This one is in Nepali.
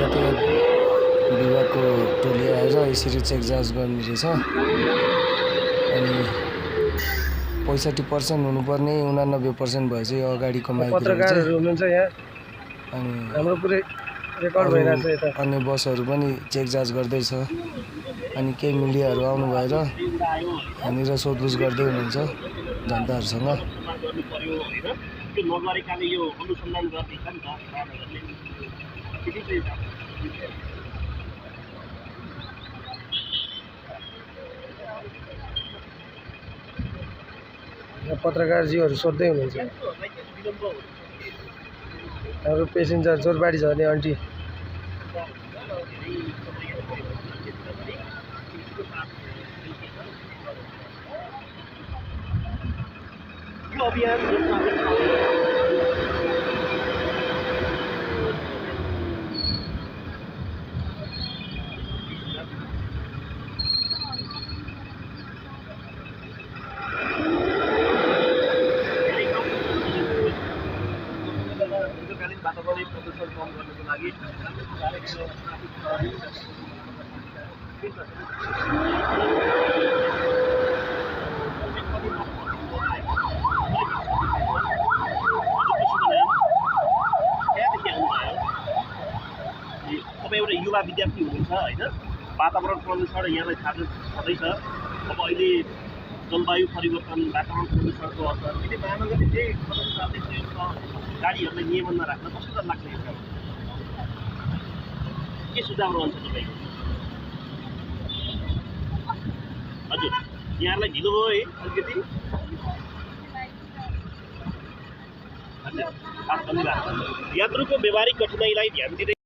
यातायात विभागको टोली आएर यसरी चेक जाँच गर्ने रहेछ। अनि 65% हुनुपर्ने 89% भएछ। यो अगाडिको माइक पत्रकारहरू हुनुहुन्छ यहाँ, अनि हाम्रो पुरै रेकर्ड भइरहेछ यता। अन्य बसहरू पनि चेक जाँच गर्दैछ। अनि केही मिडियाहरू आउनु भएर हामीलाई सोधपुछ गर्दै हुनुहुन्छ जनताहरूसँग। पत्रकारजीहरू सोध्दै हुनुहुन्छ। हाम्रो पेसेन्जर जोरबाडी झर्ने आन्टी यो अभियान वातावरण प्रदूषण कम गर्नको लागि अब एउटा युवा विद्यार्थी हुनुहुन्छ हैन, वातावरण प्रदूषण यहाँलाई थाहा छँदैछ। अब अहिले जलवायु परिवर्तन, वातावरण प्रदूषणको असर यदि महानगरले चाहिँ कदम चाल्दैछ गाडीहरूलाई नियमनमा राख्न कस्तो डर लाग्छ? यसमा के सुझाव रहन्छ तपाईँको? हजुर, यहाँलाई ढिलो भयो है अलिकति। हजुर, धन्यवाद। यात्रुको व्यवहारिक कठिनाइलाई ध्यान दिँदै